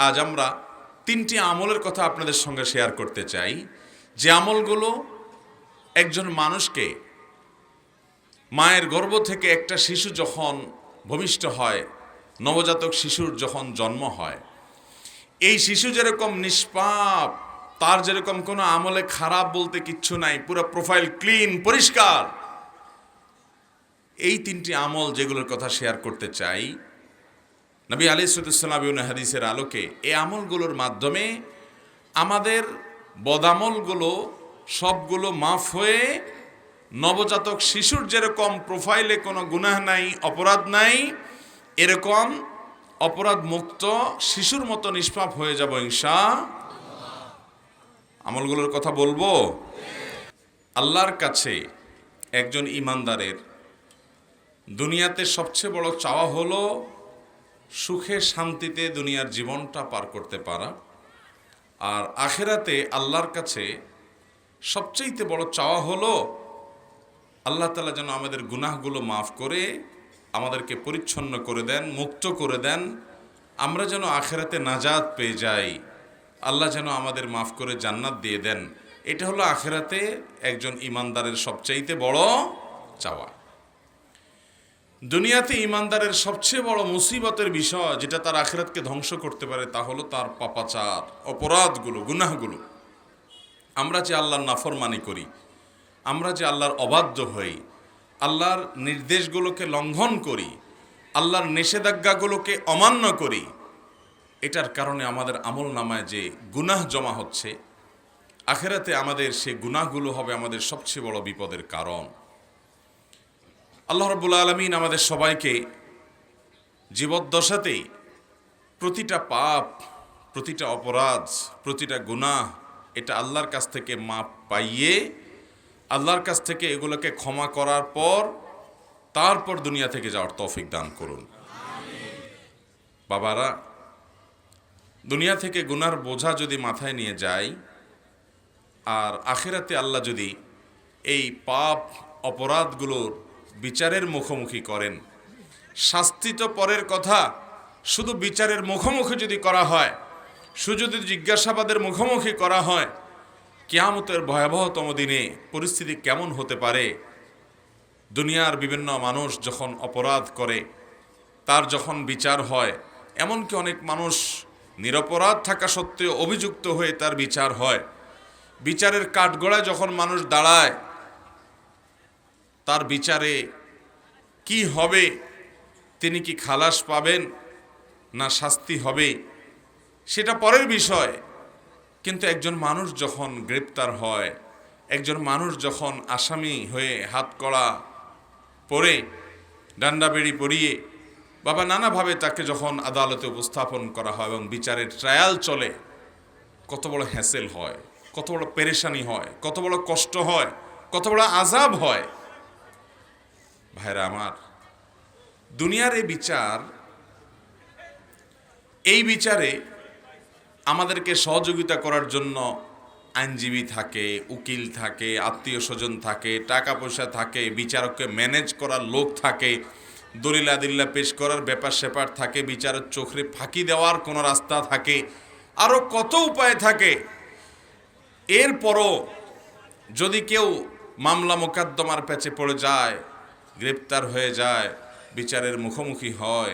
আজ আমরা তিনটি আমলের কথা আপনাদের সঙ্গে শেয়ার করতে চাই, যে আমলগুলো একজন মানুষকে মায়ের গর্ভ থেকে একটা শিশু যখন ভূমিষ্ঠ হয়, নবজাতক শিশুর যখন জন্ম হয়, এই শিশু যেরকম নিষ্পাপ, তার যেরকম কোনো আমলে খারাপ বলতে কিচ্ছু নাই, পুরো প্রোফাইল ক্লিন, পরিষ্কার। এই তিনটি আমল যেগুলোর কথা শেয়ার করতে চাই, নবী আলাইহিস সালাম হাদিসের আলোকে এই আমলগুলোর মাধ্যমে আমাদের বদামলগুলো সবগুলো মাফ হয়ে নবজাতক শিশুর যেরকম প্রোফাইলে কোনো গুনাহ নাই, অপরাধ নাই, এরকম অপরাধ মুক্ত শিশুর মতো নিষ্পাপ হয়ে যাব ইনশাআল্লাহ। আমলগুলোর কথা বলবো। আল্লাহর কাছে একজন ঈমানদারের দুনিয়াতে সবচেয়ে বড় চাওয়া হলো সুখে শান্তিতে দুনিয়ার জীবনটা পার করতে পারা, আর আখিরাতে আল্লাহর কাছে সবচেয়ে বড় চাওয়া হলো আল্লাহ তাআলা যেন আমাদের গুনাহগুলো মাফ করে আমাদেরকে পরিচ্ছন্ন করে দেন, মুক্ত করে দেন, আমরা যেন আখিরাতে নাজাত পেয়ে যাই, আল্লাহ যেন আমাদের মাফ করে জান্নাত দিয়ে দেন। এটা হলো আখিরাতে একজন ঈমানদারের সবচেয়ে বড় চাওয়া। দুনিয়াতে ঈমানদারের সবচেয়ে বড় মুসিবতের বিষয় যেটা তার আখিরাতকে ধ্বংস করতে পারে, তা হলো তার পাপাচার, অপরাধগুলো, গুনাহগুলো। আমরা যে আল্লাহর নাফরমানি করি, আমরা যে আল্লাহর অবাধ্য হই, আল্লাহর নির্দেশগুলোকে লঙ্ঘন করি, আল্লাহর নিষেধাজ্ঞাগুলোকে অমান্য করি, এটার কারণে আমাদের আমল নামায় যে গুনাহ জমা হচ্ছে, আখিরাতে আমাদের সেই গুনাহগুলো হবে আমাদের সবচেয়ে বড় বিপদের কারণ। আল্লাহ রাব্বুল আলামিন আমাদের সবাইকে জীবদ্দশাতেই প্রতিটা পাপ, প্রতিটা অপরাধ, প্রতিটা গুনাহ এটা আল্লাহর কাছ থেকে মাপ পাইয়ে আল্লাহর কাছ থেকে এগুলোকে ক্ষমা করার পর তারপর দুনিয়া থেকে যাওয়ার তৌফিক দান করুন। বাবারা, দুনিয়া থেকে গুনার বোঝা যদি মাথায় নিয়ে যায় আর আখিরাতে আল্লাহ যদি এই পাপ অপরাধগুলোর বিচারের মুখোমুখি করেন, শাস্তি তো পরের কথা, শুধু বিচারের মুখোমুখি যদি করা হয়, শুধু যদি জিজ্ঞাসাবাদের মুখোমুখি করা হয়, কিয়ামতের ভয়াবহতম দিনে পরিস্থিতি কেমন হতে পারে। দুনিয়ার বিভিন্ন মানুষ যখন অপরাধ করে তার যখন বিচার হয়, এমনকি অনেক মানুষ নিরপরাধ থাকা সত্ত্বেও অভিযুক্ত হয়ে তার বিচার হয়, বিচারের কাঠগড়ায় যখন মানুষ দাঁড়ায়, তার বিচারে কি হবে, তিনি কি খালাস পাবেন না শাস্তি হবে, সেটা পরের বিষয়। কিন্তু একজন মানুষ যখন গ্রেপ্তার হয়, একজন মানুষ যখন আসামি হয়ে হাতকড়া পরে, ডান্ডাবেড়ি পরিয়ে, বাবা নানাভাবে তাকে যখন আদালতে উপস্থাপন করা হয় এবং বিচারের ট্রায়াল চলে, কত বড় হ্যাসেল হয়, কত বড় পেরেশানি হয়, কত বড় কষ্ট হয়, কত বড় আযাব হয়। ভাইরা আমার, দুনিয়ার এই বিচারে আমাদেরকে সহযোগিতা করার জন্য আইনজীবী থাকে, উকিল থাকে, আত্মীয় স্বজন থাকে, টাকা পয়সা থাকে, বিচারককে ম্যানেজ করার লোক থাকে, দলিল আদিল্লা পেশ করার ব্যাপার স্যাপার থাকে, বিচারের চোখে ফাঁকি দেওয়ার কোনো রাস্তা থাকে, আরও কত উপায় থাকে। এরপরও যদি কেউ মামলা মোকদ্দমার প্যাচে পড়ে যায়, গ্রেপ্তার হয়ে যায়, বিচারের মুখোমুখি হয়,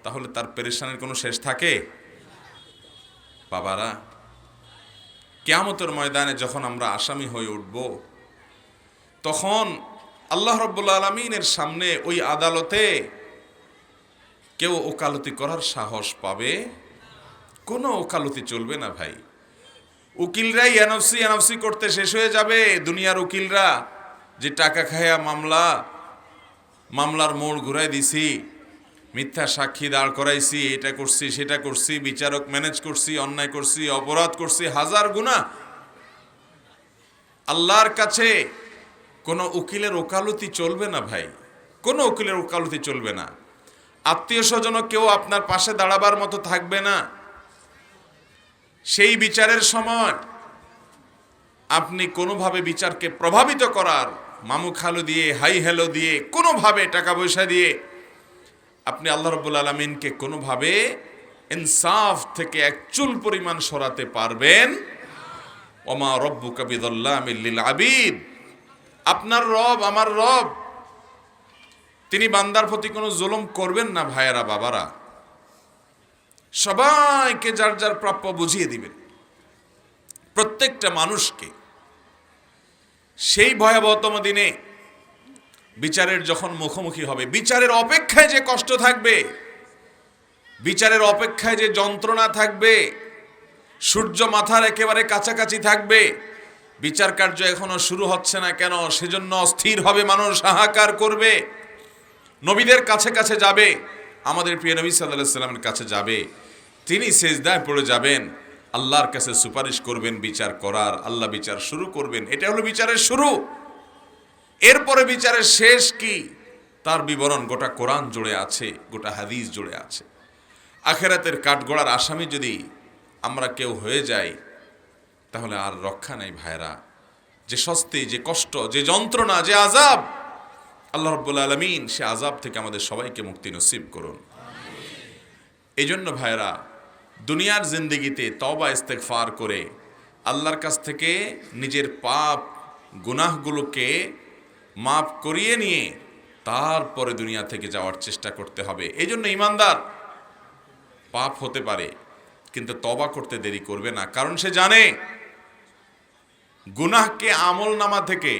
তাহলে তার পেরেশানির কোনো শেষ থাকে? বাবারা, কিয়ামতের ময়দানে যখন আমরা আসামি হয়ে উঠব, তখন আল্লাহ রাব্বুল আলামিনের সামনে ওই আদালতে কেউ ওকালতি করার সাহস পাবে? কোনো ওকালতি চলবে না ভাই। উকিলরাই এনএফসি করতে শেষ হয়ে যাবে। দুনিয়ার উকিলরা যে টাকা খায়া মামলার মোড় ঘুরাই দিছি, মিথ্যা সাক্ষী দাঁড় করাইছি, এটা করছি সেটা করছি, বিচারক ম্যানেজ করছি, অন্যায় করছি, অপরাধ করছি, হাজার গুনাহ। আল্লাহর কাছে কোনো উকিলের ওকালতি চলবে না ভাই, কোনো উকিলের ওকালতি চলবে না। আত্মীয় স্বজনও কেউ আপনার পাশে দাঁড়াবার মতো থাকবে না। সেই বিচারের সময় আপনি কোনোভাবে বিচারকে প্রভাবিত করার, মামু খালু দিয়ে, হাই হ্যালো দিয়ে, কোনোভাবে টাকা পয়সা দিয়ে আপনি আল্লাহ রাব্বুল আলামিনকে কোনোভাবে ইনসাফ থেকে এক চুল পরিমাণ সরাতে পারবেন। ওমা রব্বুকা বিযাল্লামিল লিল আবিদ, আপনার রব আমার রব তিনি বান্দার প্রতি কোনো জুলুম করবেন না। ভাইয়েরা বাবারা, সবাইকে যার যার প্রাপ্য বুঝিয়ে দিবেন, প্রত্যেকটা মানুষকে। সেই ভয়াবহতম দিনে বিচারের যখন মুখোমুখি হবে, বিচারের অপেক্ষায় যে কষ্ট থাকবে, বিচারের অপেক্ষায় যে যন্ত্রণা থাকবে, সূর্য মাথার একেবারে কাছাকাছি থাকবে, বিচার কার্য এখনো শুরু হচ্ছে না কেন, সেজন্য অস্থির হবে মানুষ, হাহাকার করবে, নবীদের কাছে কাছে যাবে, আমাদের প্রিয় নবী সাল্লাল্লাহু আলাইহি ওয়াসাল্লামের কাছে যাবে, তিনি সিজদায় পড়ে যাবেন, আল্লাহর কাছে সুপারিশ করবেন বিচার করার, আল্লাহ বিচার শুরু করবেন। এটা হলো বিচারের শুরু। এরপরে বিচারের শেষ কি, তার বিবরণ গোটা কোরআন জুড়ে আছে, গোটা হাদিস জুড়ে আছে। আখিরাতের কাঠগড়ার আসামি যদি আমরা কেউ হয়ে যাই, তাহলে আর রক্ষা নেই ভাইরা। যে শাস্তি, যে কষ্ট, যে যন্ত্রণা, যে আযাব, আল্লাহ রাব্বুল আলামিন সে আযাব থেকে আমাদের সবাইকে মুক্তি নসিব করুন। এই জন্য ভাইরা, দুনিয়ার জিন্দেগিতে তওবা ইস্তেগফার করে আল্লাহর কাছ থেকে নিজের পাপ গুনাহগুলোকে মাফ করিয়ে নিয়ে তারপরে দুনিয়া থেকে যাওয়ার চেষ্টা করতে হবে। এই জন্য ইমানদার পাপ হতে পারে, কিন্তু তওবা করতে দেরি করবে না, কারণ সে জানে গুনাহকে আমল নামা থেকে,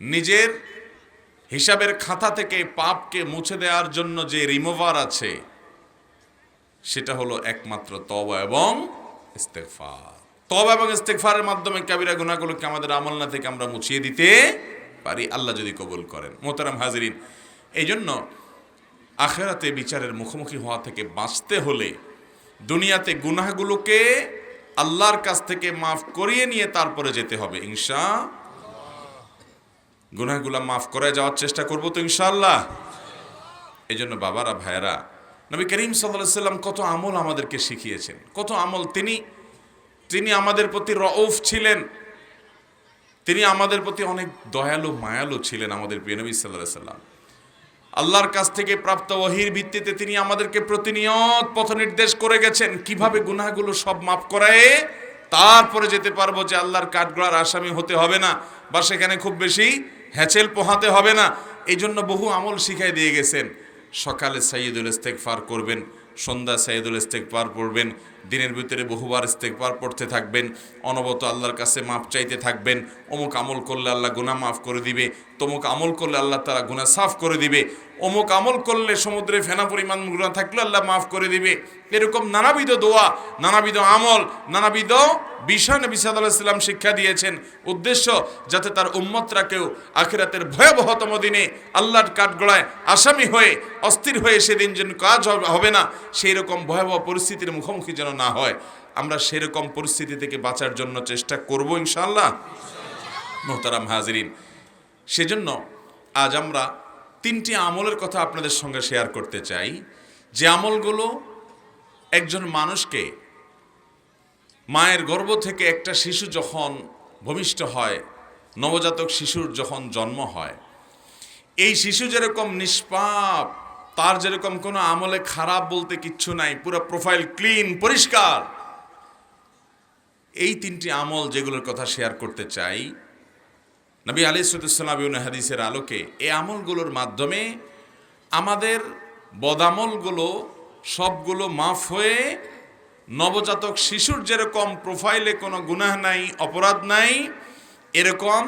নিজের হিসাবের খাতা থেকে পাপকে মুছে দেওয়ার জন্য যে রিমুভার আছে, সেটা হলো একমাত্র তওবা এবং ইস্তেগফার। তওবা এবং ইস্তেগফারের মাধ্যমে কাবিরা গুনাহগুলোকে আমাদের আমলনা থেকে আমরা মুছিয়ে দিতে পারি, আল্লাহ যদি কবুল করেন। মোহতারাম হাজিরিন, এই জন্য আখিরাতে বিচারের মুখোমুখি হওয়া থেকে বাঁচতে হলে দুনিয়াতে গুনাহগুলোকে আল্লাহর কাছ থেকে মাফ করিয়ে নিয়ে তারপরে যেতে হবে ইনশাআল্লাহ। গুনাহগুলো মাফ করে যাওয়ার চেষ্টা করব তো ইনশাআল্লাহ। এই জন্য বাবারা, ভাইয়েরা, নবী করিম সাল্লাল্লাহু আলাইহি সাল্লাম কত আমল আমাদেরকে শিখিয়েছেন, কত আমল। তিনি আমাদের প্রতি রউফ ছিলেন, তিনি আমাদের প্রতি অনেক দয়ালু মায়ালু ছিলেন। আমাদের প্রিয় নবী সাল্লাল্লাহু আলাইহি সাল্লাম আল্লাহর কাছ থেকে প্রাপ্ত ওহীর ভিত্তিতে তিনি আমাদেরকে প্রতিনিয়ত পথ নির্দেশ করে গেছেন, কিভাবে গুনাহগুলো সব মাফ করায় তারপরে যেতে পারবো, যে আল্লাহর কাঠগড়ার আসামি হতে হবে না, বা সেখানে খুব বেশি হ্যাচেল পোহাতে হবে না। এই জন্য বহু আমল শিখাই দিয়ে গেছেন। সকালে সাইয়্যিদুল ইস্তেগফার করবেন, সন্ধ্যা সাইয়্যিদুল ইস্তেগফার পড়বেন, দিনের ভিতরে বহুবার ইস্তেগফার পড়তে থাকবেন, অনবরত আল্লাহর কাছে মাপ চাইতে থাকবেন। অমুক আমল করলে আল্লাহ গুনাহ মাফ করে দিবে, তমুক আমল করলে আল্লাহ তাআলা গুনাহ সাফ করে দিবে, অমুক আমল করলে সমুদ্রে ফেনা পরিমাণ গুনাহ থাকলে আল্লাহ মাফ করে দিবে। এরকম নানাবিধ দোয়া, নানাবিধ আমল, নানাবিধ বিষয় নবী সাল্লাল্লাহু আলাইহি ওয়াসাল্লাম শিক্ষা দিয়েছেন, উদ্দেশ্য যাতে তার উম্মতরা কেউ আখিরাতের ভয়াবহতম দিনে আল্লাহর কাঠগড়ায় আসামি হয়ে অস্থির হয়ে সেদিন যেন কাজ হবে না, সেই রকম ভয়াবহ পরিস্থিতির মুখোমুখি যেন না হয়। আমরা সেরকম পরিস্থিতি থেকে বাঁচার জন্য চেষ্টা করব ইনশাআল্লাহ। মোহতারাম হাজিরিন, সেজন্য আজ আমরা 3টি আমলের কথা আপনাদের সঙ্গে শেয়ার করতে চাই, যে আমলগুলো একজন মানুষকে, মায়ের গর্ভ থেকে একটা শিশু যখন ভূমিষ্ঠ হয়, নবজাতক শিশুর যখন জন্ম হয়, এই শিশু যেরকম নিষ্পাপ, তার যেরকম কোনো আমলে খারাপ বলতে কিচ্ছু নাই, পুরো প্রোফাইল ক্লিন, পরিষ্কার। এই 3টি আমল যেগুলোর কথা শেয়ার করতে চাই, নবী আলাইহিস সালাম এবং হাদিসের আলোকে এই আমলগুলোর মাধ্যমে আমাদের বদামলগুলো সবগুলো মাফ হয়ে নবজাতক শিশুর যেরকম প্রোফাইলে কোনো গুনাহ নাই, অপরাধ নাই, এরকম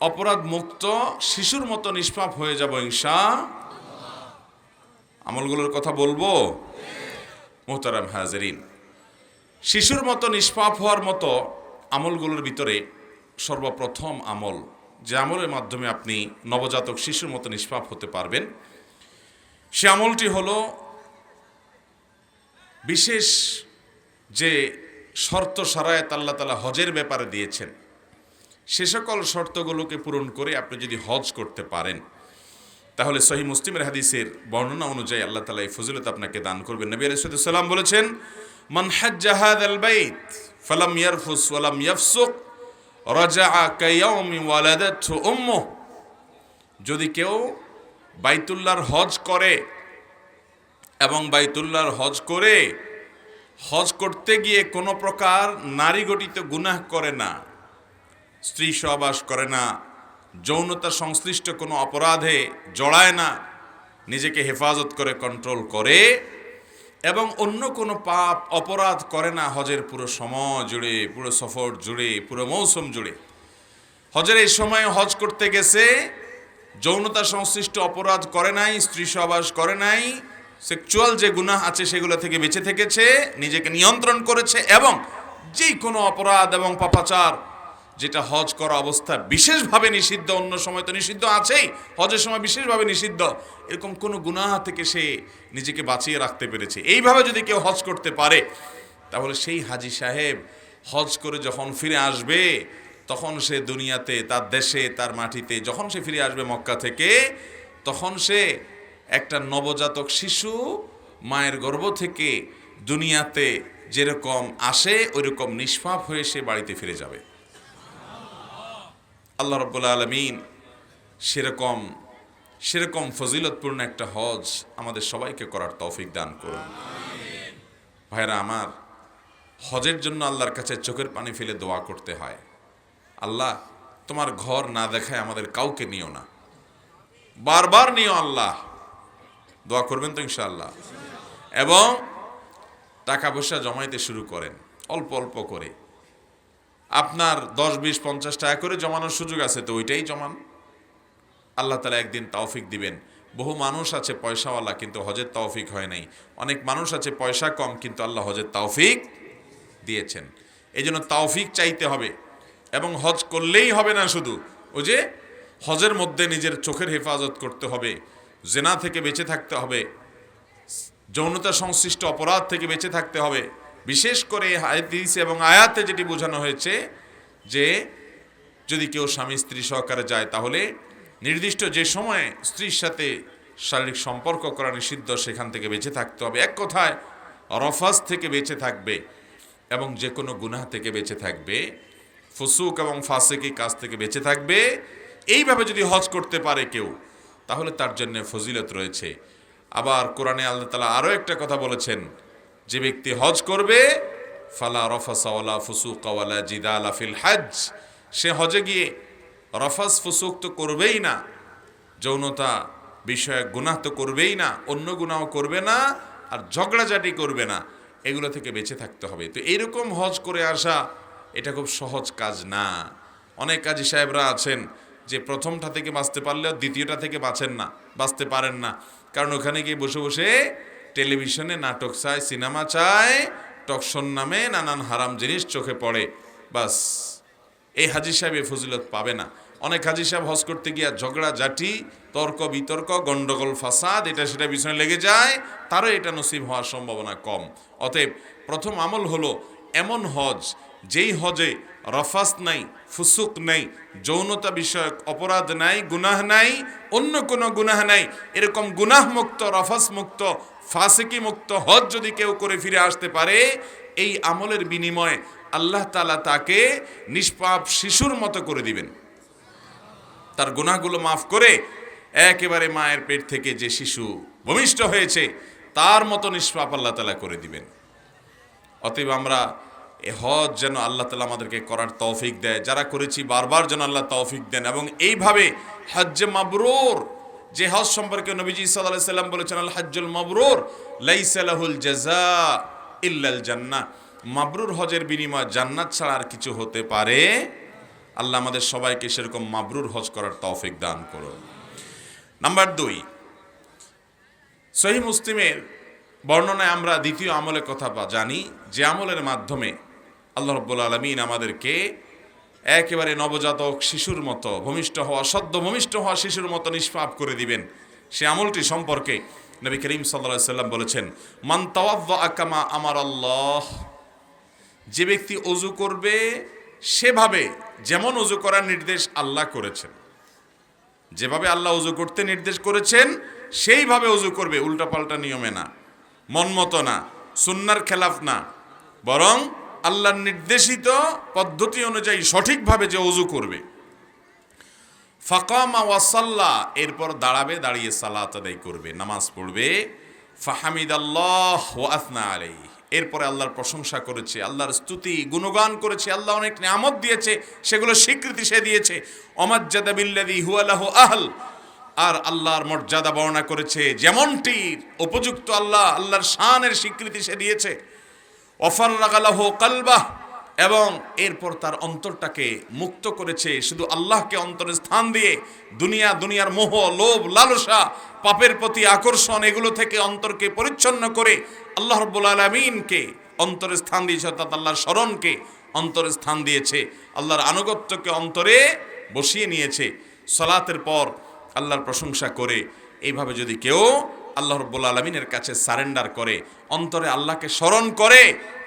অপরাধ মুক্ত শিশুর মতো নিষ্পাপ হয়ে যাব ইনশাআল্লাহ। আমলগুলোর কথা বলবো মোহতারাম হাজিরিন। শিশুর মতো নিষ্পাপ হওয়ার মতো আমলগুলোর ভিতরে সর্বপ্রথম আমল, যে আমলের মাধ্যমে আপনি নবজাতক শিশুর মতো নিষ্পাপ হতে পারবেন, সে আমলটি হলো বিশেষ যে শর্ত শারায়াত আল্লাহ তাআলা হজের ব্যাপারে দিয়েছেন, সে সকল শর্তগুলোকে পূরণ করে আপনি যদি হজ করতে পারেন, তাহলে সহিহ মুসলিমের হাদিসের বর্ণনা অনুযায়ী আল্লাহ তাআলা এই ফজিলত আপনাকে দান করবেন। নবী আলাইহিস সালাম বলেছেন, মান হাজ্জা হাযাল বাইত ফালাম ইয়ারফুস ওয়ালাম ইয়াফসুক রাজাআ কায়াউমি ওয়ালাদাতহু উম্মুহ। যদি কেউ বাইতুল্লাহর হজ করে এবং বাইতুল্লাহর হজ করে হজ করতে গিয়ে কোনো প্রকার নারী গঠিত গুনাহ করে না, স্ত্রী সহবাস করে না, যৌনতা সংশ্লিষ্ট কোনো অপরাধে জড়ায় না, নিজেকে হেফাজত করে কন্ট্রোল করে এবং অন্য কোনো পাপ অপরাধ করে না হজের পুরো সময় জুড়ে, পুরো সফর জুড়ে, পুরো মৌসুম জুড়ে। হজের এই সময় হজ করতে গেছে, যৌনতা সংশ্লিষ্ট অপরাধ করে নাই, স্ত্রী সহবাস করে নাই, সেক্সুয়াল যে গুনাহ আছে সেগুলো থেকে বেঁচে থেকেছে, নিজেকে নিয়ন্ত্রণ করেছে এবং যেই কোনো অপরাধ এবং পাপাচার যেটা হজ করা অবস্থা বিশেষভাবে নিষিদ্ধ, অন্য সময় তো নিষিদ্ধ আছেই, হজের সময় বিশেষভাবে নিষিদ্ধ, এরকম কোনো গুনাহ থেকে সে নিজেকে বাঁচিয়ে রাখতে পেরেছে। এইভাবে যদি কেউ হজ করতে পারে তাহলে সেই হাজি সাহেব হজ করে যখন ফিরে আসবে তখন সে দুনিয়াতে, তার দেশে, তার মাটিতে যখন সে ফিরে আসবে মক্কা থেকে, তখন সে একটা নবজাতক শিশু মায়ের গর্ভ থেকে দুনিয়াতে যেরকম আসে ওইরকম নিষ্পাপ হয়ে সে বাড়িতে ফিরে যাবে। আল্লাহ রাব্বুল আলামিন সেরকম ফজিলতপূর্ণ একটা হজ আমাদের সবাইকে করার তৌফিক দান করুন। ভাইরা আমার, হজের জন্য আল্লাহর কাছে চোখের পানি ফেলে দোয়া করতে হয়, আল্লাহ তোমার ঘর না দেখায় আমাদের কাউকে নিও না, বারবার নিও আল্লাহ। দোয়া করবেন তো ইনশাআল্লাহ। এবং টাকা পয়সা জমাইতে শুরু করেন, অল্প অল্প করে। আপনার 10, 20, 50 টাকা করে জমানোর সুযোগ আছে তো ওইটাই জমান, আল্লাহ তাআলা একদিন তৌফিক দিবেন। বহু মানুষ আছে পয়সাওয়ালা কিন্তু হজের তৌফিক হয় নাই, অনেক মানুষ আছে পয়সা কম কিন্তু আল্লাহ হজের তৌফিক দিয়েছেন। এই জন্য তৌফিক চাইতে হবে এবং হজ করলেই হবে না, শুধু ওই যে হজের মধ্যে নিজের চোখের হেফাজত করতে হবে, জেনা থেকে বেঁচে থাকতে হবে, যৌনতা সংশ্লিষ্ট অপরাধ থেকে বেঁচে থাকতে হবে। বিশেষ করে হাদিস এবং আয়াতে যেটি বোঝানো হয়েছে যে যদি কেউ স্বামী স্ত্রী সহকারে যায় তাহলে নির্দিষ্ট যে সময়ে স্ত্রীর সাথে শারীরিক সম্পর্ক করা নিষিদ্ধ সেখান থেকে বেঁচে থাকতে হবে। এক কথায় রফাস থেকে বেঁচে থাকবে এবং যে কোনো গুনাহ থেকে বেঁচে থাকবে, ফুসুক এবং ফাসিকি কাজ থেকে বেঁচে থাকবে। এইভাবে যদি হজ করতে পারে কেউ তাহলে তার জন্য ফজিলত রয়েছে। আবার কোরআনে আল্লাহ তাআলা আরও একটা কথা বলেছেন, যে ব্যক্তি হজ করবে ফালা রফাসা ওয়ালা ফুসুকা ওয়ালা জিদালা ফিল হজ, সে হজে গিয়ে রফাস ফুসুক তো করবেই না, যৌনতা বিষয়ক গুনাহ তো করবেই না, অন্য গুনাহ করবে না, আর ঝগড়াঝাটি করবে না, এগুলো থেকে বেঁচে থাকতে হবে। তো এইরকম হজ করে আসা এটা খুব সহজ কাজ না। অনেক কাজী সাহেবরা আছেন যে প্রথমটা থেকে বাঁচতে পারলেও দ্বিতীয়টা থেকে বাঁচতে পারেন না, কারণ ওখানে গিয়ে বসে বসে টেলিভিশনে নাটক চায়, সিনেমা চায়, টকশন নামে নানান হারাম জিনিস চোখে পড়ে, বাস এই হাজি সাহেব এই ফজিলত পাবে না। অনেক হাজি সাহেব হজ করতে গিয়া ঝগড়া ঝাঁটি, তর্ক বিতর্ক, গন্ডগোল ফাসাদ, এটা সেটা পিছনে লেগে যায়, তারও এটা নসিব হওয়ার সম্ভাবনা কম। অতএব প্রথম আমল হলো এমন হজ যেই হজে রফাস নাই, ফুসুক নাই, যৌনতা বিষয়ক অপরাধ নাই, গুনাহ নাই, অন্য কোনো গুনাহ নাই, এরকম গুনাহ মুক্ত, রফাস মুক্ত, ফাসিকি মুক্ত হজ যদি কেউ করে ফিরে আসতে পারে, এই আমলের বিনিময়ে আল্লাহ তাআলা তাকে নিষ্পাপ শিশুর মতো করে দিবেন। তার গুনাহগুলো মাফ করে একেবারে মায়ের পেট থেকে যে শিশু ভূমিষ্ঠ হয়েছে তার মতো নিষ্পাপ আল্লাহ তাআলা করে দিবেন। অতএব আমরা এ হজ যেন আল্লাহ তাআলা আমাদেরকে করার তৌফিক দেয়, যারা করেছি বারবার যেন আল্লাহ তৌফিক দেন। এবং এইভাবে হজ্জে মাবরুর, যে হজ সম্পর্কে নবীজি সাল্লাল্লাহু আলাইহি সাল্লাম বলেছেন, আল হজ্জুল মাবরুর লাইসা লাহুল জাযা ইল্লাল জান্নাহ, মাবরুর হজের বিনিময় জান্নাত ছাড়া আর কিছু হতে পারে। আল্লাহ আমাদের সবাইকে সেরকম মাবরুর হজ করার তৌফিক দান করুন। নাম্বার 2, সহিহ মুসলিমের বর্ণনায় আমরা দ্বিতীয় আমলের কথা জানি, যে আমলের মাধ্যমে আল্লাহ রাব্বুল আলামিন আমাদেরকে একেবারে নবজাতক শিশুর মতো, সদ্য ভূমিষ্ঠ হওয়া শিশুর মতো নিষ্পাপ করে দিবেন। সে আমলটি সম্পর্কে নবী করিম সাল্লাল্লাহু আলাইহি সাল্লাম বলেছেন, মান তাওয়াদ্দাআ কামা আমারাল্লাহ, যে ব্যক্তি ওযু করবে সেভাবে যেমন ওযু করার নির্দেশ আল্লাহ করেছেন, যেভাবে আল্লাহ ওযু করতে নির্দেশ করেছেন সেইভাবে ওযু করবে, উল্টাপাল্টা নিয়মে না, মন মতো না, সুন্নাহর খেলাফ না, বরং আল্লাহর নির্দেশিত পদ্ধতি অনুযায়ী সঠিকভাবে যে ওযু করবে। ফাকামা ওয়া সাল্লা, এরপর দাঁড়াবে, দাঁড়িয়ে সালাত আদায় করবে, নামাজ পড়বে। ফাহামিদাল্লাহ ওয়া আথনা আলাইহি, এরপরে আল্লাহর প্রশংসা করেছে, আল্লাহর স্তুতি গুণগান করেছে, আল্লাহ অনেক নিয়ামত দিয়েছে সেগুলো স্বীকৃতি সে দিয়েছে। ওমাজ্জাদা বিল্লাযী হুয়া লাহু আহল, আর আল্লাহর মর্যাদা বর্ণনা করেছে যেমনটির উপযুক্ত আল্লাহর শানের স্বীকৃতি সে দিয়েছে। ওয়াফাররাগা লাহু কলবাহ, এবং এরপর তার অন্তরটাকে মুক্ত করেছে শুধু আল্লাহকে অন্তরে স্থান দিয়ে, দুনিয়ার মোহ, লোভ, লালসা, পাপের প্রতি আকর্ষণ, এগুলো থেকে অন্তরকে পরিচ্ছন্ন করে আল্লাহ রাব্বুল আলামিনকে অন্তরে স্থান দিয়েছে, অর্থাৎ আল্লাহর স্মরণকে অন্তরে স্থান দিয়েছে, আল্লাহর আনুগত্যকে অন্তরে বসিয়ে নিয়েছে। সালাতের পর আল্লাহর প্রশংসা করে এইভাবে যদি কেউ আল্লাহ রাব্বুল আলামিনের কাছে সারেন্ডার করে, অন্তরে আল্লাহকে স্মরণ করে,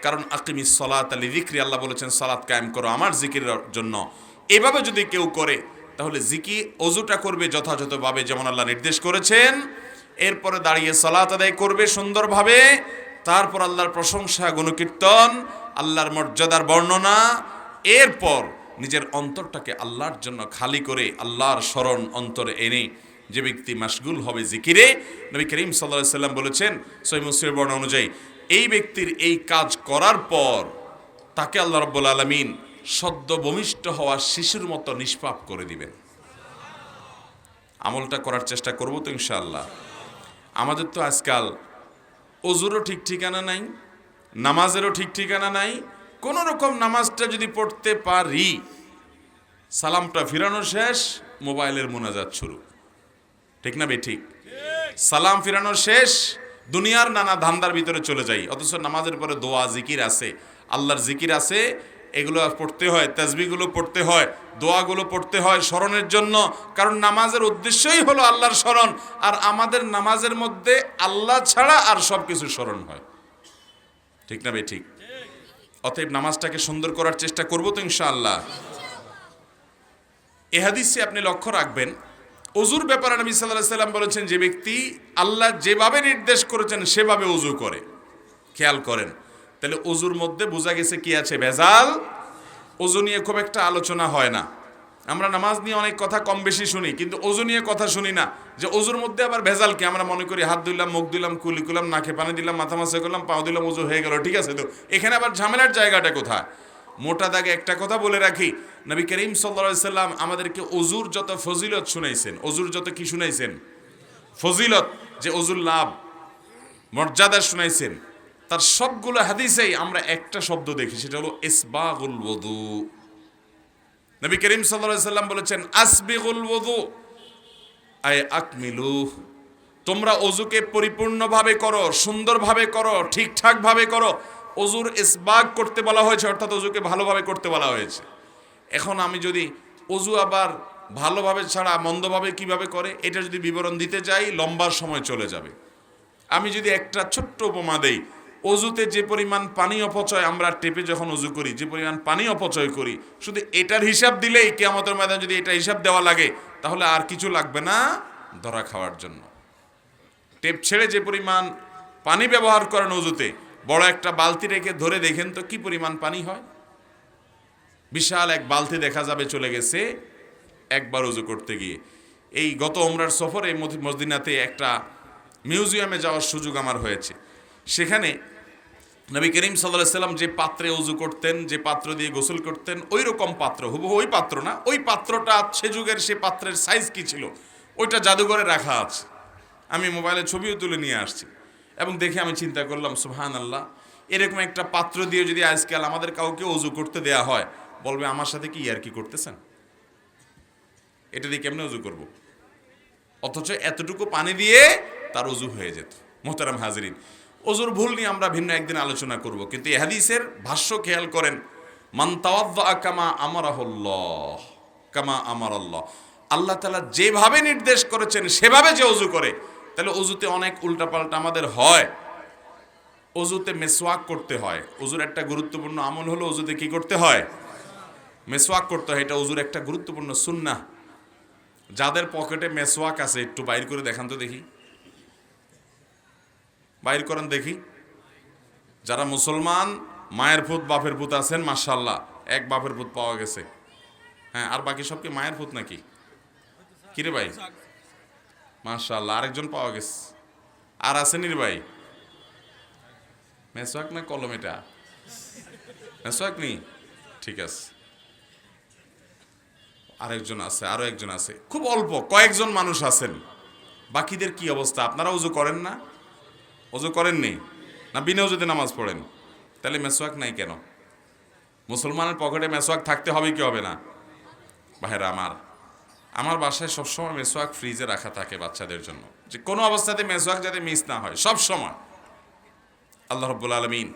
কারণ আকিমিস সালাতা লিযিকরি, আল্লাহ বলেছেন সালাত কায়েম করো আমার জিকিরের জন্য, এভাবে যদি কেউ করে তাহলে অজুটা করবে যথাযথভাবে যেমন আল্লাহ নির্দেশ করেছেন, এরপরে দাঁড়িয়ে সালাত আদায় করবে সুন্দরভাবে, তারপর আল্লাহর প্রশংসা, গুণকীর্তন, আল্লাহর মর্যাদার বর্ণনা, এরপর নিজের অন্তরটাকে আল্লাহর জন্য খালি করে আল্লাহর স্মরণ অন্তরে এনে যে ব্যক্তি মাশগুল হবে জিকিরে, নবী করিম সাল্লাল্লাহু আলাইহি সাল্লাম বলেছেন সহিহ মুসলিমের বর্ণনা অনুযায়ী, এই ব্যক্তির এই কাজ করার পর তাকে আল্লাহ রাব্বুল আলামিন সদ্য ভূমিষ্ঠ হওয়া শিশুর মতো নিষ্পাপ করে দিবেন। আমলটা করার চেষ্টা করব তো ইনশাআল্লাহ। আমাদের তো আজকাল ওযুরও ঠিক ঠিকানা নাই, নামাজেরও ঠিক ঠিকানা নাই। কোন রকম নামাজটা যদি পড়তে পারি, সালামটা ফিরানো শেষ, মোবাইলের মুনাজাত শুরু, ঠিক না বেঠিক? সালাম ফিরানো শেষ, দুনিয়ার নানা ধান্দার ভিতরে চলে যাই, অথচ নামাজের পরে দোয়া জিকির আছে, আল্লাহর জিকির আছে, এগুলো পড়তে হয়, তাসবিহগুলো পড়তে হয়, দোয়াগুলো পড়তে হয় স্মরণের জন্য, কারণ নামাজের উদ্দেশ্যই হলো আল্লাহর স্মরণ, আর আমাদের নামাজের মধ্যে আল্লাহ ছাড়া আর সব কিছু স্মরণ হয়, ঠিক না বেঠিক? অতএব নামাজটাকে সুন্দর করার চেষ্টা করব তো ইনশাআল্লাহ। এ হাদিসে আপনি লক্ষ্য রাখবেন, ওযুর ব্যাপারে নবী সাল্লাল্লাহু আলাইহি সাল্লাম বলেছেন, যে ব্যক্তি আল্লাহ যেভাবে নির্দেশ করেছেন সেভাবে ওযু করে, খেয়াল করেন, তাহলে ওযুর মধ্যে বোঝা গেছে কি আছে? ভেজাল। ওযু নিয়ে খুব একটা আলোচনা হয় না, আমরা নামাজ নিয়ে অনেক কথা কম বেশি শুনি, কিন্তু ওযু নিয়ে কথা শুনি না, যে ওযুর মধ্যে আবার ভেজাল কি। আমরা মনে করি হাত ধুইলাম, মুখ ধুইলাম, কুলি করলাম, নাকে পানি দিলাম, মাথা মাসে করলাম, পাও দিলাম, ওযু হয়ে গেল, ঠিক আছে। তো এখানে আবার ঝামেলার জায়গাটা কোথায়? মোটা দাগে একটা কথা বলে রাখি, নবী করিম সাল্লাল্লাহু আলাইহি সাল্লাম আমাদেরকে ওযুর যত ফজিলত শুনাইছেন, ওযুর যত কি শুনাইছেন? ফজিলত, যে ওযুর লাভ, মর্যাদা শুনাইছেন, তার সবগুলো হাদিসেই আমরা একটা শব্দ দেখি, সেটা হলো ইসবাগুল ওযু। নবী করিম সাল্লাল্লাহু আলাইহি সাল্লাম বলেছেন, আসবিগুল ওযু আয় আকমিলু, তোমরা ওযুকে পরিপূর্ণভাবে করো, সুন্দরভাবে করো, ঠিকঠাকভাবে করো। ওযুর ইসবাগ করতে বলা হয়েছে, অর্থাৎ ওযুকে ভালোভাবে করতে বলা হয়েছে। এখন আমি যদি ওযু আবার ভালোভাবে ছাড়া মন্দভাবে কিভাবে করে, এটা যদি বিবরণ দিতে যাই লম্বা সময় চলে যাবে। আমি যদি একটা ছোট্ট উপমা দেই, ওযুতে যে পরিমাণ পানি অপচয়, আমরা টেপে যখন ওযু করি যে পরিমাণ পানি অপচয় করি, শুধু এটার হিসাব দিলেই কিয়ামতের ময়দানে যদি এটা হিসাব দেওয়া লাগে, তাহলে আর কিছু লাগবে না ধরা খাওয়ার জন্য। টেপ ছেড়ে যে পরিমাণ পানি ব্যবহার করেন ওযুতে, বড় একটা বালতি রেখে ধরে দেখেন তো কি পরিমাণ পানি হয়। বিশাল এক বালতি দেখা যাবে চলে গেছে একবার ওযু করতে গিয়ে। এই গত উমরার সফরে মদিনাতে একটা মিউজিয়ামে যাওয়ার সুযোগ আমার হয়েছে। সেখানে নবী করিম সাল্লাল্লাহু আলাইহি সাল্লাম যে পাত্রে ওযু করতেন, যে পাত্র দিয়ে গোসল করতেন, ওই রকম পাত্র, হুবহু ওই পাত্র না, ওই পাত্রটা সে যুগের সে পাত্রের সাইজ কি ছিল ওইটা জাদুঘরে রাখা আছে। আমি মোবাইলে ছবিও তুলে নিয়ে আসছি এবং দেখে আমি চিন্তা করলাম, সুবহানাল্লাহ, এরকম একটা পাত্র দিয়ে যদি আজকাল আমাদের কাউকে ওযু করতে দেয়া হয়, বলবে আমার সাথে কি ইয়ার কি করতেছেন, এটা দিয়ে কেমনে ওযু করব? অথচ এতটুকু পানি দিয়ে তার ওযু হয়ে যেত। মোহতারাম হাজিরিন, ওযুর ভুল নিয়ে আমরা ভিন্ন একদিন আলোচনা করব, কিন্তু এই হাদিসের ভাষ্য খেয়াল করেন, মান তাওয়াদ্দা কামা আমারাহুল্লাহ কামা আমারাল্লাহ, আল্লাহ তাআলা যেভাবে নির্দেশ করেছেন সেভাবে যে ওযু করে, তাহলে ওযুতে অনেক উল্টাপাল্টা আমাদের হয়। ওযুতে মেসওয়াক করতে হয়, ওযুর একটা গুরুত্বপূর্ণ আমল হলো ওযুতে কি করতে হয়? মেসওয়াক করতে হয়, এটা ওযুর একটা গুরুত্বপূর্ণ সুন্নাহ। যাদের পকেটে মেসওয়াক আছে একটু বাইর করে দেখান তো দেখি, বাইর করেন দেখি। যারা মুসলমান মায়ের পুত বাপের পুত আছেন, মাশাআল্লাহ, এক বাপের পুত পাওয়া গেছে। হ্যাঁ, আর বাকি সব কি মায়ের পুত নাকি? কিরে ভাই, মাশাআল্লাহ, আরেকজন পাওয়া গেছে। আর আসেনির ভাই মেসওয়াক না কলম? এটা মেসওয়াক নি, ঠিক আছে। আরেকজন আছে, আরো একজন আছে, খুব অল্প কয়েকজন মানুষ আছেন। বাকিদের কি অবস্থা? আপনারা উজু করেন না? উজু করেননি না? বিনা উজুতে নামাজ পড়েন? তাহলে মেসওয়াক নাই কেন? মুসলমানের পকেটে মেসওয়াক থাকতে হবে কি হবে না? ভাইরা আমার বাসায় সবসময় মেসওয়াক ফ্রিজে রাখা থাকে বাচ্চাদের জন্য, যে কোনো অবস্থাতে মেসওয়াক যাতে মিস না হয় সব সময়। আল্লাহ রাব্বুল আলামিন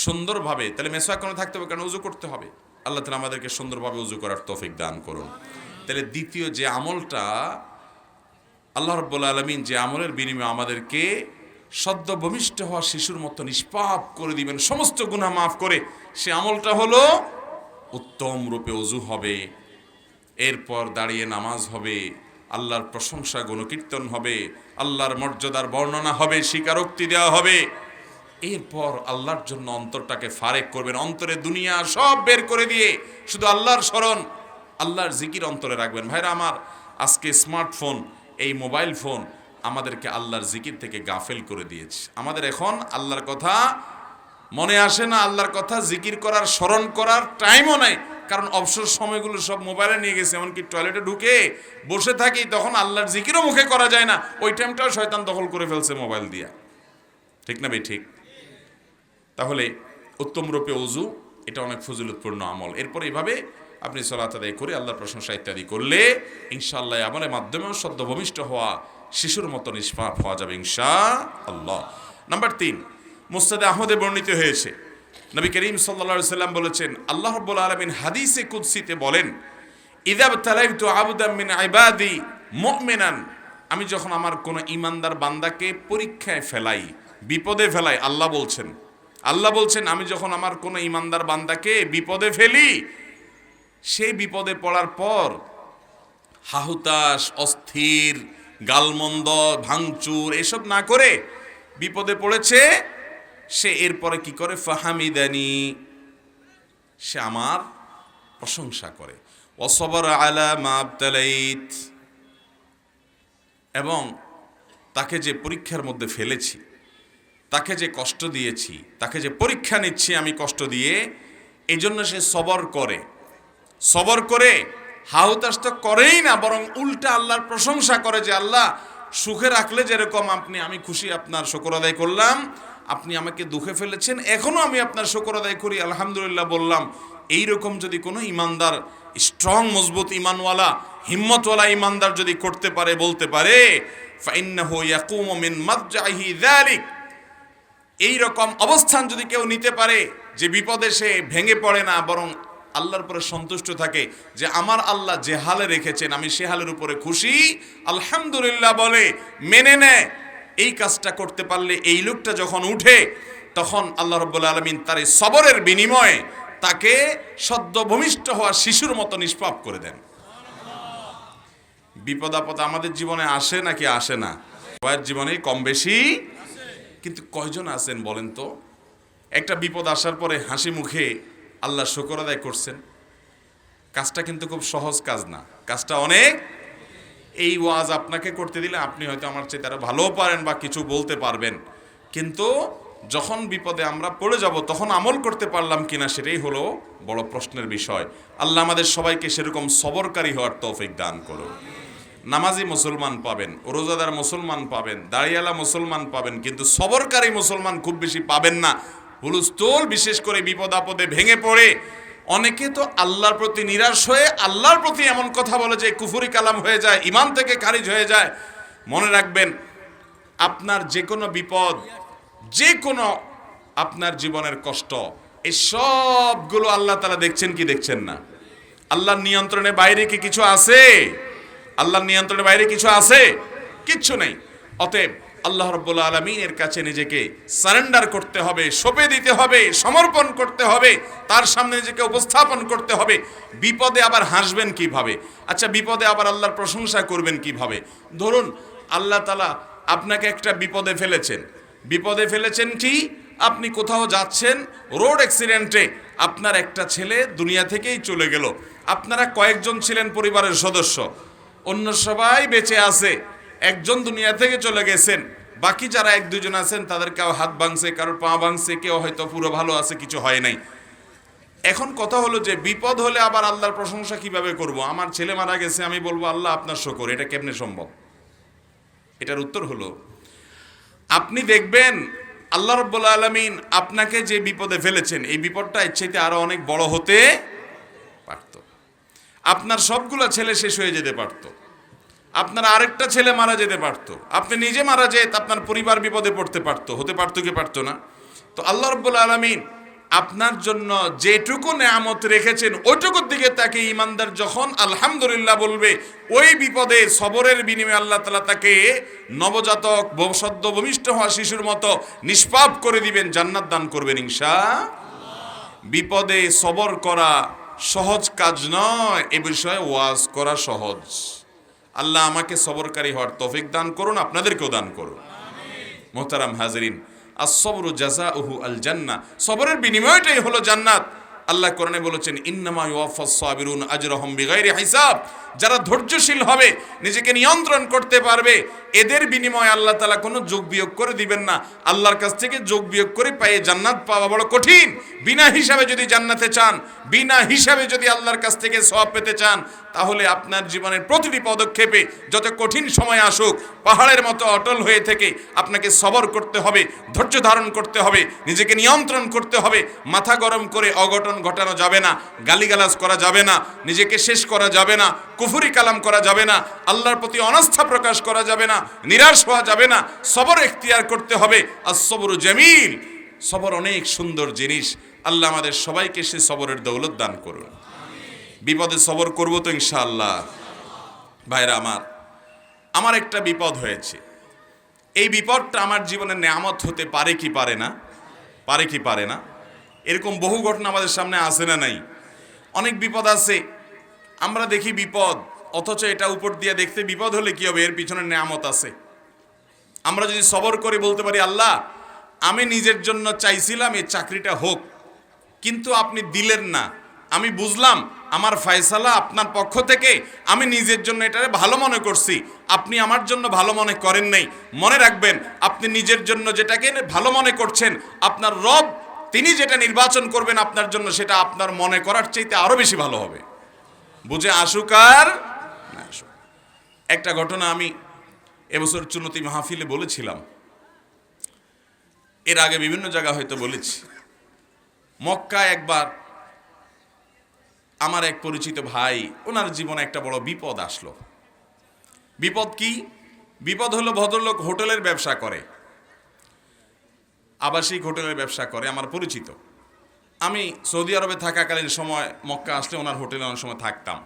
সুন্দরভাবে, তাহলে মেসওয়াক কেন থাকতে হবে? কারণ উজু করতে হবে। আল্লাহ তাআলা আমাদেরকে সুন্দরভাবে উজু করার তৌফিক দান করুন। তাহলে দ্বিতীয় যে আমলটা, আল্লাহ রাব্বুল আলামিন যে আমলের বিনিময়ে আমাদেরকে সদ্য ভূমিষ্ঠ হওয়া শিশুর মতো নিষ্পাপ করে দিবেন, সমস্ত গুনাহ মাফ করে, সে আমলটা হলো উত্তম রূপে ওযু হবে, এরপর দাঁড়িয়ে নামাজ হবে, আল্লাহর প্রশংসা গুণকীর্তন হবে, আল্লাহর মর্যাদার বর্ণনা হবে, স্বীকারোক্তি দেওয়া হবে। এরপর আল্লাহর জন্য অন্তরটাকে ফারেক করবেন, অন্তরে দুনিয়া সব বের করে দিয়ে শুধু আল্লাহর স্মরণ, আল্লাহর জিকির অন্তরে রাখবেন। ভাইরা আমার, আজকে স্মার্টফোন, এই মোবাইল ফোন আমাদেরকে আল্লাহর জিকির থেকে গাফেল করে দিয়েছে। আমাদের এখন আল্লাহর কথা মনে আসে না, আল্লাহর কথা জিকির করার, স্মরণ করার টাইমও নাই। কারণ অবসর সময়গুলো সব মোবাইলে নিয়ে গেছে। এমনকি টয়লেটে ঢুকে বসে থাকি, তখন আল্লাহর জিকিরও মুখে করা যায় না, ওই টাইমটাও শয়তান দখল করে ফেলছে মোবাইল দিয়া। ঠিক না ভাই? ঠিক। তাহলে উত্তম রূপে ওযু, এটা অনেক ফজিলতপূর্ণ আমল। এরপর এইভাবে আপনি সালাত আদায় করে আল্লাহর প্রশংসা ইত্যাদি করলে ইনশাআল্লাহ আমলের মাধ্যমেও সদ্য ভূমিষ্ঠ হওয়া শিশুর মতো নিষ্পাপ হওয়া যাবে ইনশাআল্লাহ। নাম্বার 3, মুসনাদে আহমদে বর্ণিত হয়েছে, নবী করিম সাল্লাল্লাহু আলাইহি সাল্লাম বলেছেন, আল্লাহ রাব্বুল আলামিন হাদিসে কুদসিতে বলেন, ইযা বতালাইতু আবদাম মিন ইবাদি মুমিনান, আমি যখন আমার কোন ঈমানদার বান্দাকে পরীক্ষায় ফেলাই, বিপদে ফেলাই, আল্লাহ বলছেন আমি যখন আমার কোন ঈমানদার বান্দাকে বিপদে ফেলি, সেই বিপদে পড়ার পর হাহুতাশ, অস্থির, গালমন্দ, ভাঙচুর এসব না করে বিপদে পড়েছে, সে এরপরে কি করে? ফাহামিদানি, সে আমার প্রশংসা করে। ওয়াসবার আলা মা আবতালাইত, এবং তাকে যে পরীক্ষার মধ্যে ফেলেছি, তাকে যে কষ্ট দিয়েছি, তাকে যে পরীক্ষা নিচ্ছি আমি কষ্ট দিয়ে, এই জন্য সে সবর করে হাহুতাশ তো করেই না, বরং উল্টা আল্লাহর প্রশংসা করে, যে আল্লাহ সুখে রাখলে যেরকম আমি খুশি, আপনার শুকর আদায় করলাম, আপনি আমাকে দুঃখে ফেলেছেন, এখনো আমি আপনার শুকর আদায় করি, আলহামদুলিল্লাহ বললাম। এইরকম যদি কোনো ইমানদার, স্ট্রং মজবুত ইমানওয়ালা, হিম্মতওয়ালা ইমানদার যদি করতে পারে, বলতে পারে, ফাইন্নাহু ইয়াকুমু মিন মাদজাহি যালিক, এইরকম অবস্থান যদি কেউ নিতে পারে, যে বিপদে সে ভেঙে পড়ে না, বরং আল্লাহর উপরে সন্তুষ্ট থাকে, যে আমার আল্লাহ যে হালে রেখেছেন আমি সে হালের উপরে খুশি, আলহামদুলিল্লাহ বলে মেনে নেয়, এই কাজটা করতে পারলে, এই লোকটা যখন উঠে, তখন আল্লাহ রাব্বুল আলামিন তার এই সবরের বিনিময়ে তাকে সদ্য ভূমিষ্ঠ হওয়া শিশুর মতো নিষ্পাপ করে দেন। বিপদ আপদ আমাদের জীবনে আসে নাকি আসে না? সবার জীবনে কম বেশি, কিন্তু কয়জন আছেন বলেন তো, একটা বিপদ আসার পরে হাসি মুখে আল্লাহ শুকর আদায় করছেন? কাজটা কিন্তু খুব সহজ কাজ না, কাজটা অনেক। এই ওয়াজ আপনাকে করতে দিলে আপনি হয়তো আমার চেয়ে তারা ভালোও পারেন বা কিছু বলতে পারবেন, কিন্তু যখন বিপদে আমরা পড়ে যাব তখন আমল করতে পারলাম কিনা, সেটাই হলো বড় প্রশ্নের বিষয়। আল্লাহ আমাদের সবাইকে সেরকম সবরকারী হওয়ার তৌফিক দান করুন। নামাজি মুসলমান পাবেন, রোজাদার মুসলমান পাবেন, দাড়িয়ালা মুসলমান পাবেন, কিন্তু সবরকারী মুসলমান খুব বেশি পাবেন না। হুলস্থুল, বিশেষ করে বিপদ আপদে ভেঙে পড়ে অনেকে তো আল্লাহর প্রতি নিরাশ হয়ে আল্লাহর প্রতি এমন কথা বলে যে কুফরি কালাম হয়ে যায়, ইমান থেকে খারিজ হয়ে যায়। মনে রাখবেন, আপনার যে কোনো বিপদ, যে কোনো আপনার জীবনের কষ্ট, এই সবগুলো আল্লাহ তাআলা দেখছেন কি দেখছেন না? আল্লাহর নিয়ন্ত্রণের বাইরে কি কিছু আছে? আল্লাহর নিয়ন্ত্রণের বাইরে কিছু আছে? কিচ্ছু নেই। অতএব আল্লাহ রাব্বুল আলামিনের কাছে নিজেকে সারেন্ডার করতে হবে, সঁপে দিতে হবে, সমর্পণ করতে হবে, তার সামনে নিজেকে উপস্থাপন করতে হবে। বিপদে আবার হাসবেন কিভাবে? আচ্ছা, বিপদে আবার আল্লাহর প্রশংসা করবেন কিভাবে? ধরুন আল্লাহ তাআলা আপনাকে একটা বিপদে ফেলেছেন কি? আপনি কোথাও যাচ্ছেন, রোড অ্যাক্সিডেন্টে আপনার একটা ছেলে দুনিয়া থেকেই চলে গেল। আপনারা কয়েকজন ছিলেন পরিবারের সদস্য, অন্য সবাই বেঁচে আছে, একজন দুনিয়া থেকে চলে গেছেন। বাকি যারা এক দুজন আছেন তাদের কেউ হাত ভাঙছে, কারোর পা ভাঙছে, কেউ হয়তো পুরো ভালো আছে, কিছু হয় নাই। এখন কথা হলো যে বিপদ হলে আবার আল্লাহর প্রশংসা কিভাবে করব? আমার ছেলে মারা গেছে, আমি বলবো আল্লাহ আপনার শুকর, এটা কেমনে সম্ভব? এটার উত্তর হলো, আপনি দেখবেন আল্লাহ রাব্বুল আলামিন আপনাকে যে বিপদে ফেলেছেন, এই বিপদটা এর চাইতে আরো অনেক বড় হতে পারত। আপনার সবগুলা ছেলে শেষ হয়ে যেতে পারত, আপনার আরেকটা ছেলে মারা যেতে পারত, আপনি নিজে মারা যেত, আপনার পরিবার বিপদে পড়তে পারত, হতে পারত কি পারত না? তো আল্লাহ রাব্বুল আলামিন আপনার জন্য যেটুকু নেয়ামত রেখেছেন ওইটুকুর দিকে তাকে ইমানদার যখন আলহামদুলিল্লাহ বলবে, ওই বিপদে সবরের বিনিময়ে আল্লাহ তাআলা তাকে নবজাতক সদ্য ভূমিষ্ঠ হওয়া শিশুর মতো নিষ্পাপ করে দিবেন, জান্নাত দান করবেন ইনশাআল্লাহ। বিপদে সবর করা সহজ কাজ নয়, এ বিষয়ে ওয়াজ করা সহজ। আল্লাহ আমাকে সবরকারী হওয়ার তৌফিক দান করুন, আপনাদেরকেও দান করুন। মোহতারাম হাজরিন, as-sabru জাযাউহু আল জান্নাহ, সবরের বিনিময়টাই হলো জান্নাত। আল্লাহ কোরআনে বলেছেন, ইন্নামা ইউওয়াফাস সাবিরুন আজরাহুম বিগাইরি হিসাব। যারা ধৈর্যশীল হবে, নিজেকে নিয়ন্ত্রণ করতে পারবে, এদের বিনিময়ে আল্লাহ তাআলা কোনো যোগ বিয়োগ করে দিবেন না। আল্লাহর কাছ থেকে যোগ বিয়োগ করে পায়ে জান্নাত পাওয়া বড় কঠিন। বিনা হিসাবে যদি জান্নাতে চান, বিনা হিসাবে যদি আল্লাহর কাছ থেকে সওয়াব পেতে চান, তাহলে আপনার জীবনের প্রতিটি পদক্ষেপে যত কঠিন সময় আসুক, পাহাড়ের মতো অটল হয়ে থেকে আপনাকে সবর করতে হবে, ধৈর্য ধারণ করতে হবে, নিজেকে নিয়ন্ত্রণ করতে হবে। মাথা গরম করে অঘটন ঘটানো যাবে না, গালিগালাজ করা যাবে না, নিজেকে শেষ করা যাবে না, কুফরি কালাম করা যাবে না, আল্লাহর প্রতি অনাস্থা প্রকাশ করা যাবে না, নিরাশ হওয়া যাবে না। সবর এখতিয়ার করতে হবে। আস-সবরু জামিল, সবর অনেক সুন্দর জিনিস। আল্লাহ আমাদের সবাইকে সে সবরের দৌলত দান করুন। বিপদে সবর করব তো ইনশাআল্লাহ। ভাইরা আমার একটা বিপদ হয়েছে। এই বিপদটা আমার জীবনে নেয়ামত হতে পারে কি পারে না? পারে কি পারে না? এরকম বহু ঘটনা আমাদের সামনে আসে না নাই? অনেক বিপদ আছে, আমরা দেখি বিপদ, অথচ এটা উপর দিয়ে দেখতে বিপদ হলে কি হবে, এর পিছনে নেয়ামত আছে। আমরা যদি সবর করে বলতে পারি, আল্লাহ আমি নিজের জন্য চাইছিলাম এই চাকরিটা হোক, কিন্তু আপনি দিলেন না, আমি বুঝলাম আমার ফয়সালা আপনার পক্ষ থেকে, আমি নিজের জন্য এটারে ভালো মনে করছি, আপনি আমার জন্য ভালো মনে করেন নাই। মনে রাখবেন, আপনি নিজের জন্য যেটাকে ভালো মনে করছেন, আপনার রব তিনি যেটা নির্বাচন করবেন আপনার জন্য, সেটা আপনার মনে করার চাইতে আরো বেশি ভালো হবে। বুঝে আসুক আর না আসুক। একটা ঘটনা আমি এবছর চুনতি মাহফিলে বলেছিলাম, এর আগে বিভিন্ন জায়গা হয়তো বলেছি। মক্কায় একবার আমার এক পরিচিত ভাই, ওনার জীবনে একটা বড় বিপদ আসলো। বিপদ কি? বিপদ হলো, ভদ্রলোক হোটেলের ব্যবসা করে, আবাসিক হোটেলের ব্যবসা করে, আমার পরিচিত। আমি সৌদি আরবে থাকাকালীন সময় মক্কা আসলে ওনার হোটেলে অনেক সময় থাকতাম।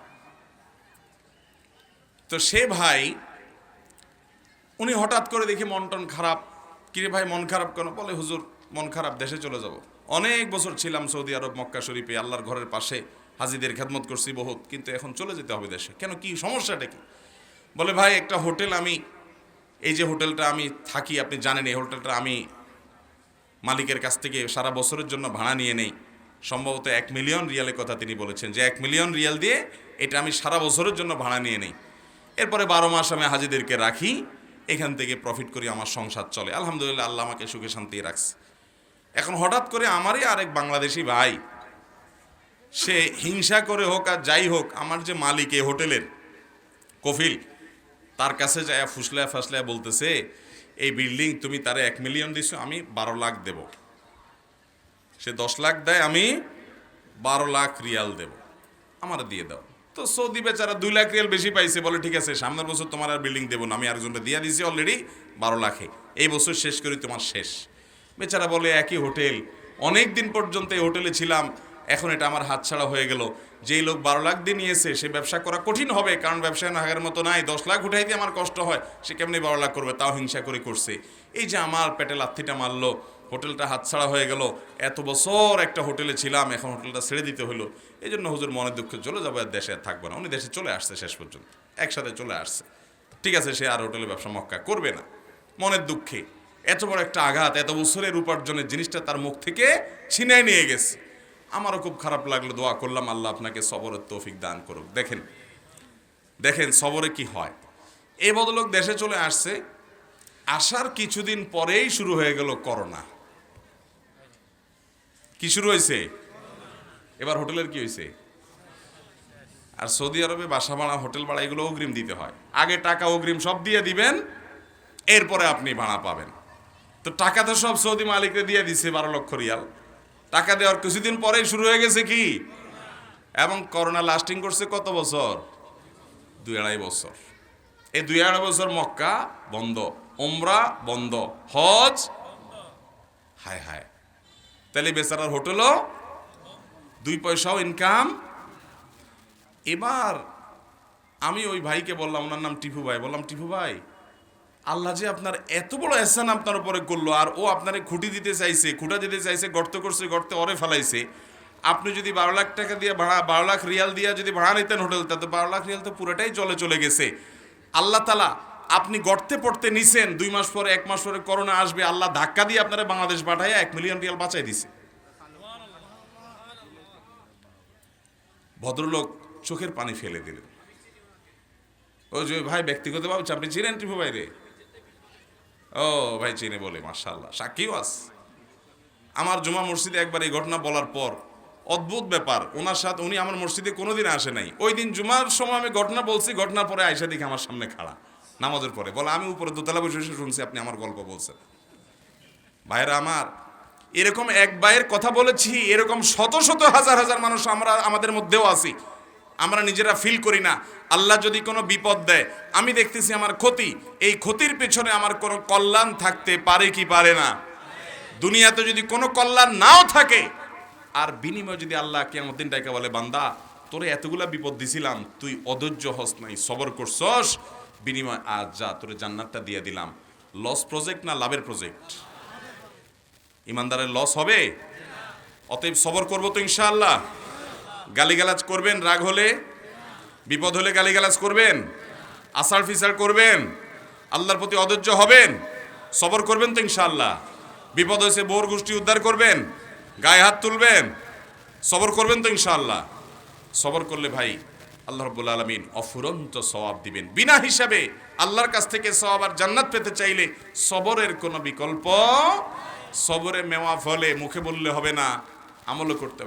তো সে ভাই, উনি হঠাৎ করে দেখি মন টন খারাপ। কিরে ভাই মন খারাপ কেন? বলে হুজুর মন খারাপ, দেশে চলে যাব। অনেক বছর ছিলাম সৌদি আরব মক্কা শরীফে, আল্লাহর ঘরের পাশে হাজিদের খেদমত করছি বহুত, কিন্তু এখন চলে যেতে হবে দেশে। কেন, কি সমস্যাটা কি? বলে ভাই একটা হোটেল, আমি এই যে হোটেলটা আমি থাকি, আপনি জানেন এই হোটেলটা আমি মালিকের কাছ থেকে সারা বছরের জন্য ভাড়া নিয়ে নেই। সম্ভবত 1 মিলিয়ন রিয়ালের কথা তিনি বলেছেন, যে 1 মিলিয়ন রিয়াল দিয়ে এটা আমি সারা বছরের জন্য ভাড়া নিয়ে নেই। এরপরে 12 মাস আমি হাজিদেরকে রাখি, এখান থেকে প্রফিট করি, আমার সংসার চলে। আলহামদুলিল্লাহ, আল্লাহ আমাকে সুখে শান্তি রাখছে। এখন হঠাৎ করে আমারই আরেক বাংলাদেশি ভাই, সে হিংসা করে হোক আর যাই হোক, আমার যে মালিক এই হোটেলের কফিল, তার কাছে যায় ফুসলায় ফাসলায় বলতেছে, এই বিল্ডিং তুমি তারে 1 মিলিয়ন দিছো, আমি 12 লাখ দেব। সে 10 লাখ দেয়, আমি 12 লাখ রিয়াল দেব, আমার দিয়ে দাও। তো সৌদি বেচারা 2 লাখ রিয়াল বেশি পাইছে, বলে ঠিক আছে সামনের বছর তোমার আর বিল্ডিং দেবো না, আমি আরেকজনটা দিয়ে দিয়েছি অলরেডি 12 লাখে, এই বছর শেষ করি, তোমার শেষ। বেচারা বলে একই হোটেল, অনেক দিন পর্যন্ত এই হোটেলে ছিলাম, এখন এটা আমার হাতছাড়া হয়ে গেল। যেই লোক 12 লাখ দিয়ে নিয়েছে সে ব্যবসা করা কঠিন হবে, কারণ ব্যবসায় আগের মতো নাই। 10 লাখ উঠাইতে আমার কষ্ট হয়, সে কেমনি 12 লাখ করবে? তাও হিংসা করে করছে। এই যে আমার পেটে লাথিটা মারলো, হোটেলটা হাতছাড়া হয়ে গেল, এত বছর একটা হোটেলে ছিলাম, এখন হোটেলটা ছেড়ে দিতে হলো। এই জন্য হুজুর মনের দুঃখে চলে যাবো, আর দেশে থাকবো না। উনি দেশে চলে আসছে, শেষ পর্যন্ত একসাথে চলে আসছে। ঠিক আছে, সে আর হোটেলে ব্যবসা মক্কা করবে না। মনের দুঃখে এত বড় একটা আঘাত, এত বছরের উপার্জনের জিনিসটা তার মুখ থেকে ছিনায় নিয়ে গেছে। আমারও খুব খারাপ লাগলো, দোয়া করলাম আল্লাহ আপনাকে সবরের তৌফিক দান করুক। দেখেন সবরে কি হয়। এই ভদ্রলোক দেশে চলে আসছে, আসার কিছুদিন পরেই শুরু হয়ে গেল করোনা। কি শুরু হয়েছে? এবার হোটেলের কি হয়েছে? আর সৌদি আরবে বাসা ভাড়া, হোটেল ভাড়া এগুলো অগ্রিম দিতে হয়। আগে টাকা অগ্রিম সব দিয়ে দিবেন, এরপরে আপনি ভাড়া পাবেন। তো টাকা তো সব সৌদি মালিকরে দিয়ে দিছে 12 লক্ষ রিয়াল। টাকা দেওয়ার কিছুদিন পরেই শুরু হয়ে গেছে কি? এবং করোনা লাস্টিং করছে কত বছর? 2-2.5 বছর। এই 2-2.5 বছর মক্কা বন্ধ, উমরা বন্ধ, হজ হায় হায়। তাহলে বেচারার হোটেলও 2 পয়সাও ইনকাম। এবার আমি ওই ভাইকে বললাম, ওনার নাম টিপু ভাই, বললাম টিপু ভাই, আল্লাহ যে আপনার এত বড় এহসান আপনার উপরে করলো, আর ও আপনারে খুঁটি দিতে চাইছে, খুঁটা দিতে চাইছে, গর্ত করছে, গর্তে অরে ফেলাইছে। আপনি যদি 12 লাখ টাকা দিয়ে ভাড়া, 12 লাখ রিয়াল দিয়ে যদি ভাড়া নিতেন হোটেলটা, তো 12 লাখ রিয়াল তো পুরোটাই জলে চলে গেছে। আল্লাহ তাআলা আপনি গর্তে পড়তে নিছেন, 2 মাস পরে 1 মাস পরে করোনা আসবে, আল্লাহ ধাক্কা দিয়ে আপনারা বাংলাদেশ পাঠায় 1 মিলিয়ন রিয়াল বাঁচাই দিছে। ভদ্রলোক চোখের পানি ফেলে দিলেন। ওই যে ভাই ব্যক্তিগতভাবে আপনি চিনেন টিপু ভাই রে? ও ভাই চিনে বলে, মাশাআল্লাহ, সাক্ষীও আছে। আমার জুমা মসজিদে একবার এই ঘটনা বলার পর অদ্ভুত ব্যাপার, ওনার সাথে, উনি আমার মসজিদে কোনোদিন আসে নাই। ওই দিন জুমার সময় আমি ঘটনা বলছি, ঘটনার পরে আয়সা দেখে আমার সামনে খাড়া নামাজের পরে, বলে আমি উপরে দোতলা বসে বসে শুনছি আপনি আমার গল্প বলছেন। ভাইরা আমার, এরকম এক ভাইয়ের কথা বলেছি, এরকম শত শত হাজার হাজার মানুষ আমরা আমাদের মধ্যেও আছি, আমরা নিজেরা ফিল করি না। আল্লাহ যদি কোনো বিপদ দেয়, আমি দেখতেছি আমার ক্ষতি, এই ক্ষতির পেছনে আমার কোনো কল্যাণ থাকতে পারে কি পারে না? দুনিয়াতে যদি কোনো কল্যাণ নাও থাকে, আর বিনিময় যদি আল্লাহ কিয়ামত দিন ডাইকা বলে, বান্দা তোরে এতগুলা বিপদ দিছিলাম, তুই অধৈর্য হস নাই, সবর করছস, বিনিময় আজ যা তোরে জান্নাতটা দিয়ে দিলাম। লস প্রজেক্ট না লাভের প্রজেক্ট? ইমানদারের লস হবে। অতএব সবর করবো তো ইনশাআল্লাহ। গালিগালাজ করবেন রাগ হলে, বিপদ হলে গালিগালাজ করবেন, আসার ফিসার করবেন, আল্লাহর প্রতি অধৈর্য হবেন, সবর করবেন তো ইনশাআল্লাহ। বিপদ হয়েছে বোর গোষ্ঠী উদ্ধার করবেন, গায়ে হাত তুলবেন, সবর করবেন তো ইনশাআল্লাহ। সবর করলে ভাই আল্লাহ রাব্বুল আলামিন অফুরন্ত সওয়াব দিবেন বিনা হিসাবে। আল্লাহর কাছ থেকে সওয়াব আর জান্নাত পেতে চাইলে সবরের কোনো বিকল্প, সবরে মেওয়া ফলে মুখে বললে হবে না, আমলও করতে হবে।